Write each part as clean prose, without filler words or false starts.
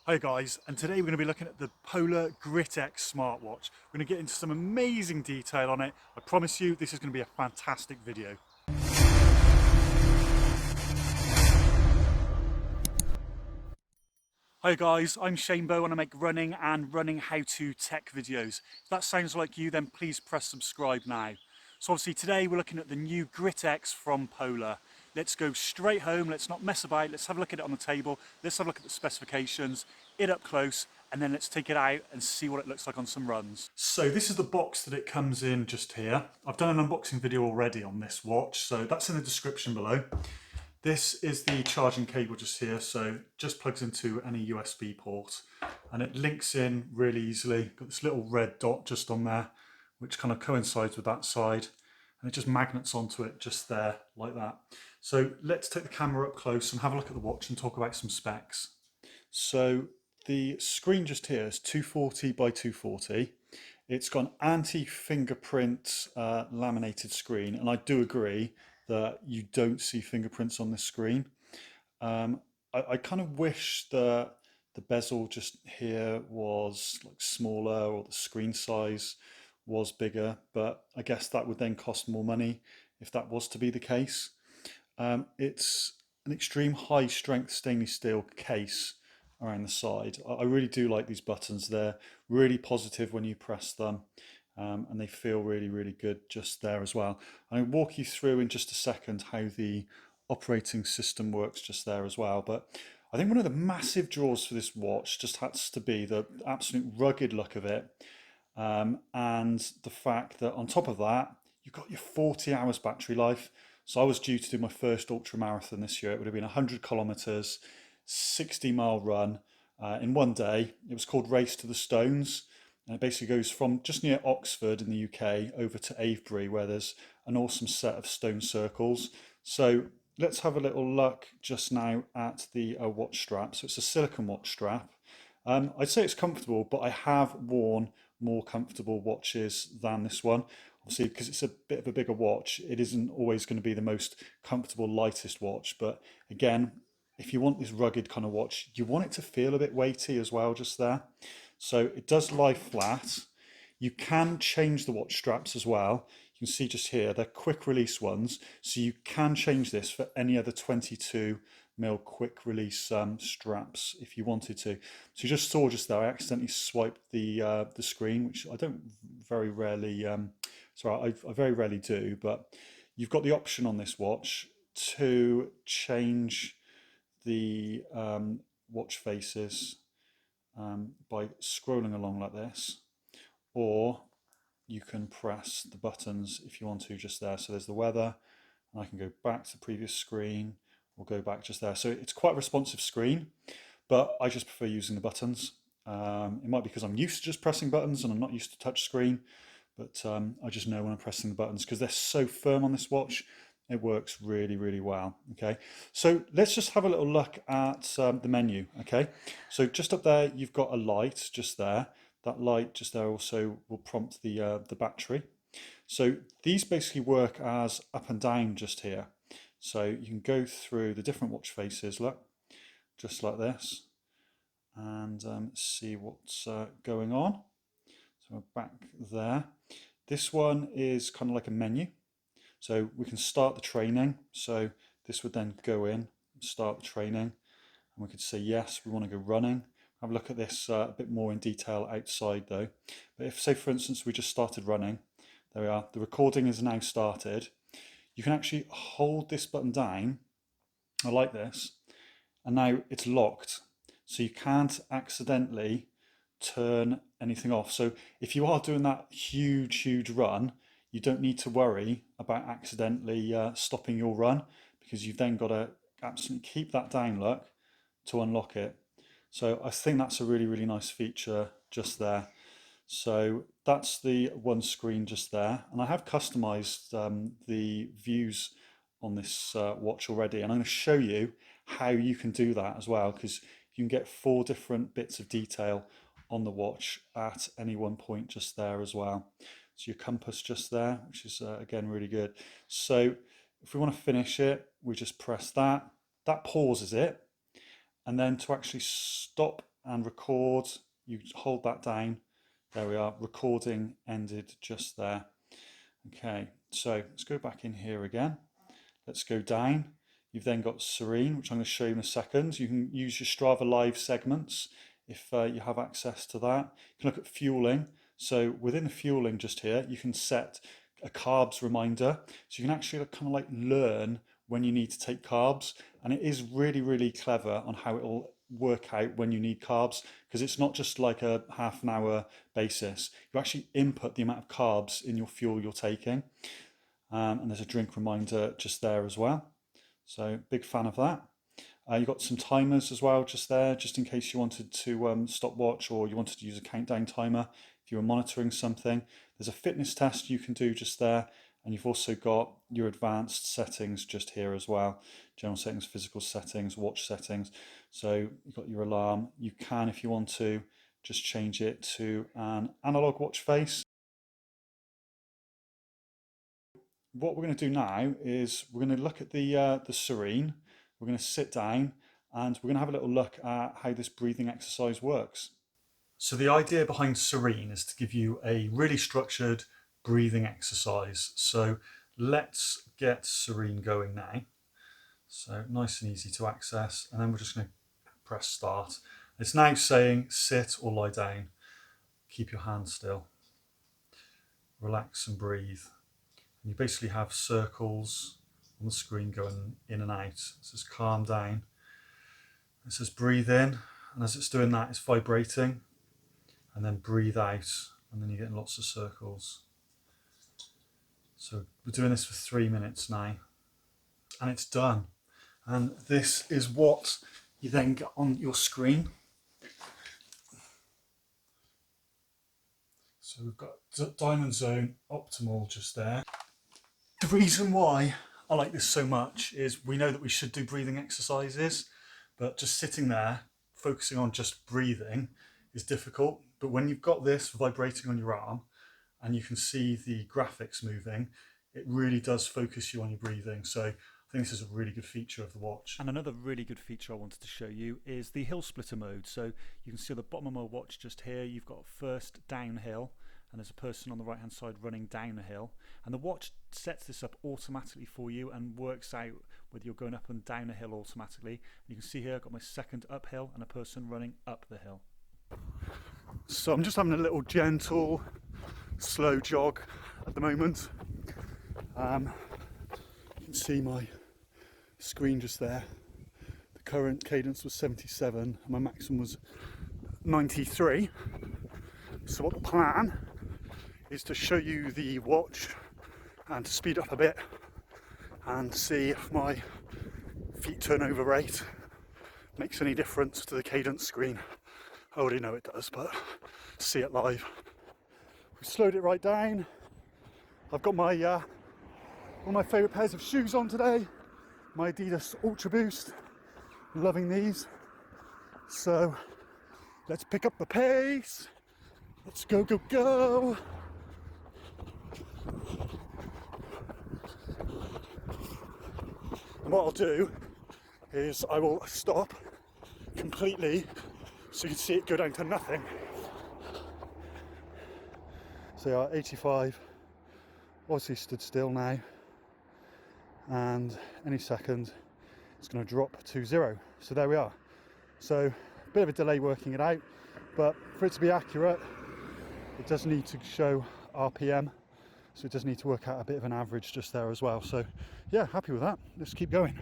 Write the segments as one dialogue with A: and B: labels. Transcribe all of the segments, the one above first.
A: Hi guys, and today we're going to be looking at the Polar Grit X smartwatch. We're going to get into some amazing detail on it. I promise you this is going to be a fantastic video. Hi guys, I'm Shanebow and I make running and running how-to tech videos. If that sounds like you, then please press subscribe now. So obviously today we're looking at the new Grit X from Polar. Let's go straight home, let's not mess about, let's have a look at it on the table, let's have a look at the specifications, it up close, and then let's take it out and see what it looks like on some runs. So this is the box that it comes in just here. I've done an unboxing video already on this watch, so that's in the description below. This is the charging cable just here, so just plugs into any USB port and it links in really easily. Got this little red dot just on there, which kind of coincides with that side, and it just magnets onto it just there like that. So let's take the camera up close and have a look at the watch and talk about some specs. So the screen just here is 240 by 240. It's got an anti-fingerprint laminated screen, and I do agree that you don't see fingerprints on this screen. I kind of wish that the bezel just here was like smaller or the screen size was bigger, but I guess that would then cost more money if that was to be the case. It's an extreme high strength stainless steel case around the side. I really do like these buttons. They're really positive when you press them. And they feel really, really good just there as well. I'll walk you through in just a second how the operating system works just there as well. But I think one of the massive draws for this watch just has to be the absolute rugged look of it, and the fact that on top of that, you've got your 40 hours battery life. So I was due to do my first ultra marathon this year. It would have been 100 kilometers, 60-mile run in one day. It was called Race to the Stones. And it basically goes from just near Oxford in the UK over to Avebury, where there's an awesome set of stone circles. So let's have a little look just now at the watch strap. So it's a silicone watch strap. I'd say it's comfortable, but I have worn more comfortable watches than this one. Obviously, because it's a bit of a bigger watch, it isn't always going to be the most comfortable, lightest watch. But again, if you want this rugged kind of watch, you want it to feel a bit weighty as well, just there. So it does lie flat. You can change the watch straps as well. You can see just here, they're quick release ones. So you can change this for any other 22mm quick release straps if you wanted to. So you just saw just there, I accidentally swiped the screen, which I don't very rarely, I very rarely do, but you've got the option on this watch to change the watch faces by scrolling along like this, or you can press the buttons if you want to just there. So there's the weather, and I can go back to the previous screen or go back just there. So it's quite a responsive screen, but I just prefer using the buttons. It might be because I'm used to just pressing buttons and I'm not used to touch screen, but I just know when I'm pressing the buttons because they're so firm on this watch. It works really, really well. Okay, so let's just have a little look at the menu. Okay, so just up there, you've got a light just there. That light just there also will prompt the battery. So these basically work as up and down just here. So you can go through the different watch faces, look, just like this, and see what's going on. So we're back there. This one is kind of like a menu. So we can start the training. So this would then go in, start the training, and we could say, yes, we want to go running. Have a look at this a bit more in detail outside though. But if, say for instance, we just started running, there we are, the recording is now started. You can actually hold this button down, I like this, and now it's locked. So you can't accidentally turn anything off. So if you are doing that huge, huge run, you don't need to worry about accidentally stopping your run, because you've then got to absolutely keep that down, look, to unlock it. So I think that's a really, really nice feature just there. So that's the one screen just there. And I have customized the views on this watch already. And I'm going to show you how you can do that as well, because you can get 4 different bits of detail on the watch at any one point just there as well. So your compass just there, which is again really good. So if we want to finish it, we just press that. That pauses it. And then to actually stop and record. You hold that down. There we are. Recording ended just there. Okay, so let's go back in here again. Let's go down. You've then got Serene, which I'm going to show you in a second. You can use your Strava Live segments if you have access to that. You can look at fueling. So within the fueling just here, you can set a carbs reminder. So you can actually kind of like learn when you need to take carbs. And it is really, really clever on how it will work out when you need carbs, because it's not just like a half an hour basis. You actually input the amount of carbs in your fuel you're taking. And there's a drink reminder just there as well. So big fan of that. You've got some timers as well just there, just in case you wanted to stop watch or you wanted to use a countdown timer if you were monitoring something. There's a fitness test you can do just there. And you've also got your advanced settings just here as well. General settings, physical settings, watch settings. So you've got your alarm. You can, if you want to, just change it to an analog watch face. What we're going to do now is we're going to look at the Serene. We're going to sit down and we're going to have a little look at how this breathing exercise works. So the idea behind Serene is to give you a really structured breathing exercise. So let's get Serene going now. So nice and easy to access, and then we're just going to press start. It's now saying sit or lie down. Keep your hands still. Relax and breathe. And you basically have circles on the screen going in and out. It says calm down. It says breathe in, and as it's doing that, it's vibrating. And then breathe out, and then you're getting lots of circles. So we're doing this for 3 minutes now, and it's done. And this is what you then get on your screen. So we've got Diamond Zone Optimal just there. The reason why I like this so much is we know that we should do breathing exercises, but just sitting there, focusing on just breathing is difficult. But when you've got this vibrating on your arm and you can see the graphics moving, it really does focus you on your breathing. So I think this is a really good feature of the watch. And another really good feature I wanted to show you is the hill splitter mode. So you can see at the bottom of my watch just here, you've got first downhill, and there's a person on the right hand side running down a hill, and the watch sets this up automatically for you and works out whether you're going up and down a hill automatically. And you can see here I've got my second uphill and a person running up the hill. So I'm just having a little gentle slow jog at the moment. You can see my screen just there. The current cadence was 77 and my maximum was 93. So what the plan is to show you the watch and to speed up a bit and see if my feet turnover rate makes any difference to the cadence screen. I already know it does, but see it live. We slowed it right down. I've got my one of my favourite pairs of shoes on today, my Adidas Ultra Boost. Loving these. So let's pick up the pace. Let's go, go, go. And what I'll do is I will stop completely so you can see it go down to nothing. So 85, obviously stood still now, and any second it's going to drop to 0. So there we are. So a bit of a delay working it out, but for it to be accurate, it does need to show RPM, so it does need to work out a bit of an average just there as well. So yeah, happy with that. Let's keep going.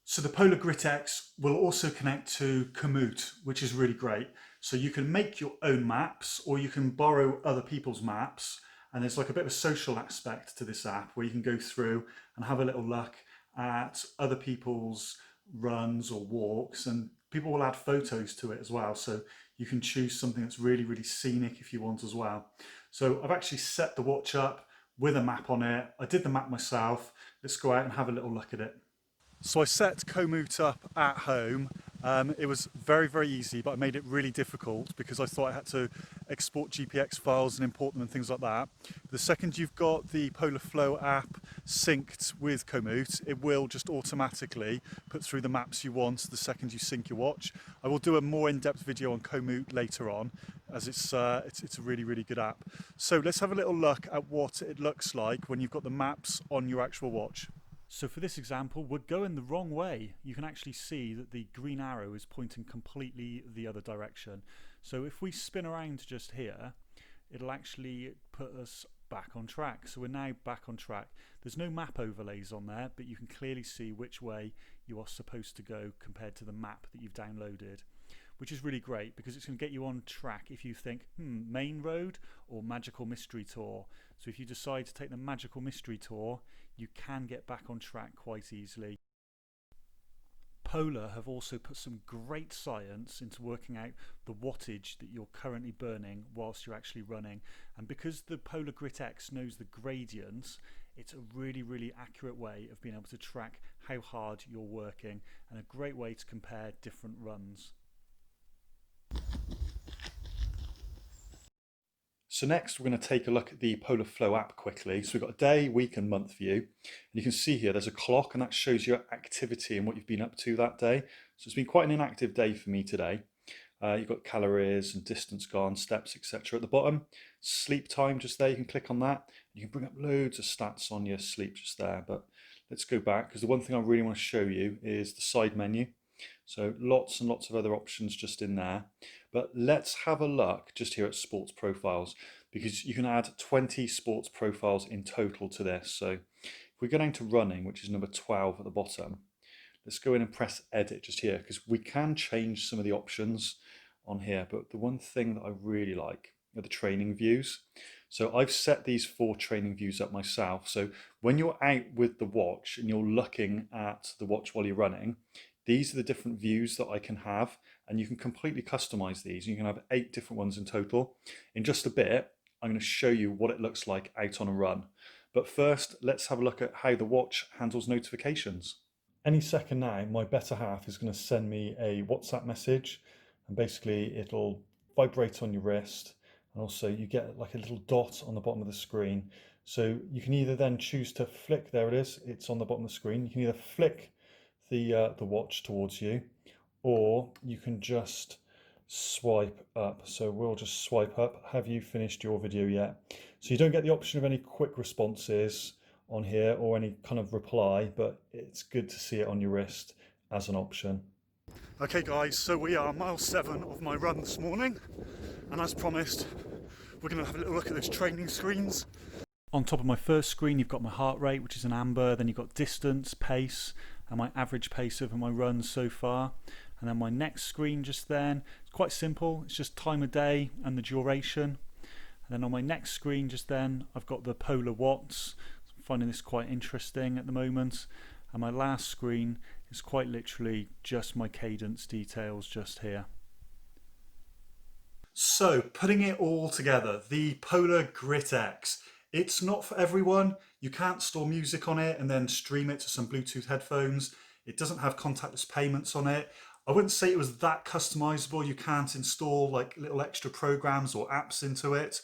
A: So the Polar Grit X will also connect to Komoot, which is really great. So you can make your own maps or you can borrow other people's maps. And there's like a bit of a social aspect to this app where you can go through and have a little look at other people's runs or walks, and people will add photos to it as well. So you can choose something that's really, really scenic if you want as well. So I've actually set the watch up with a map on it. I did the map myself. Let's go out and have a little look at it. So I set Komoot up at home. It was very, very easy, but I made it really difficult because I thought I had to export GPX files and import them and things like that. The second you've got the Polar Flow app synced with Komoot, it will just automatically put through the maps you want the second you sync your watch. I will do a more in-depth video on Komoot later on, as it's a really, really good app. So let's have a little look at what it looks like when you've got the maps on your actual watch. So for this example, we're going the wrong way. You can actually see that the green arrow is pointing completely the other direction. So if we spin around just here, it'll actually put us back on track. So we're now back on track. There's no map overlays on there, but you can clearly see which way you are supposed to go compared to the map that you've downloaded, which is really great because it's going to get you on track if you think, main road or magical mystery tour. So if you decide to take the magical mystery tour, you can get back on track quite easily. Polar have also put some great science into working out the wattage that you're currently burning whilst you're actually running, and because the Polar Grit X knows the gradients, it's a really, really accurate way of being able to track how hard you're working and a great way to compare different runs. So next we're going to take a look at the Polar Flow app quickly. So we've got a day, week and month view. And you can see here there's a clock and that shows your activity and what you've been up to that day. So it's been quite an inactive day for me today. You've got calories and distance gone, steps, etc. at the bottom. Sleep time just there, you can click on that. You can bring up loads of stats on your sleep just there. But let's go back because the one thing I really want to show you is the side menu. So lots and lots of other options just in there. But let's have a look just here at sports profiles, because you can add 20 sports profiles in total to this. So if we go down to running, which is number 12 at the bottom, let's go in and press edit just here, because we can change some of the options on here. But the one thing that I really like are the training views. So I've set these 4 training views up myself. So when you're out with the watch and you're looking at the watch while you're running, these are the different views that I can have, and you can completely customize these. You can have 8 different ones in total. In just a bit, I'm going to show you what it looks like out on a run. But first, let's have a look at how the watch handles notifications. Any second now, my better half is going to send me a WhatsApp message, and basically it'll vibrate on your wrist, and also you get like a little dot on the bottom of the screen. So you can either then choose to flick, there it is, it's on the bottom of the screen. You can either flick the watch towards you, or you can just swipe up. So we'll just swipe up. Have you finished your video yet? So you don't get the option of any quick responses on here or any kind of reply, but it's good to see it on your wrist as an option. Okay guys, so we are mile 7 of my run this morning, and as promised, we're going to have a little look at those training screens. On top of my first screen, you've got my heart rate, which is an amber, then you've got distance, pace, and my average pace over my runs so far. And then my next screen just then, it's quite simple, it's just time of day and the duration. And then on my next screen just then, I've got the polar watts. I'm finding this quite interesting at the moment. And my last screen is quite literally just my cadence details just here. So putting it all together, the Polar Grit X. It's not for everyone. You can't store music on it and then stream it to some Bluetooth headphones. It doesn't have contactless payments on it. I wouldn't say it was that customizable. You can't install like little extra programs or apps into it.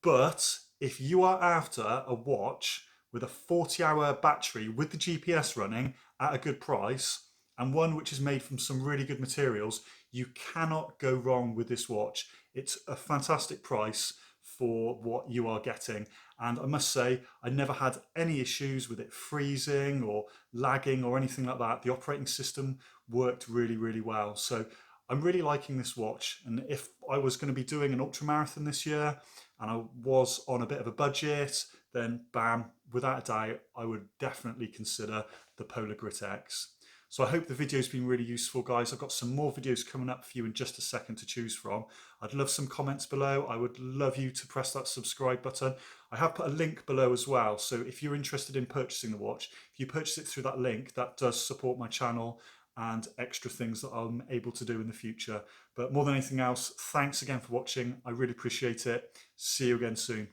A: But if you are after a watch with a 40-hour battery with the GPS running at a good price, and one which is made from some really good materials, you cannot go wrong with this watch. It's a fantastic price for what you are getting, and I must say I never had any issues with it freezing or lagging or anything like that. The operating system worked really, really well, so I'm really liking this watch. And if I was going to be doing an ultra marathon this year and I was on a bit of a budget, then bam, without a doubt I would definitely consider the Polar Grit X. So I hope the video's been really useful, guys. I've got some more videos coming up for you in just a second to choose from. I'd love some comments below. I would love you to press that subscribe button. I have put a link below as well. So if you're interested in purchasing the watch, if you purchase it through that link, that does support my channel and extra things that I'm able to do in the future. But more than anything else, thanks again for watching. I really appreciate it. See you again soon.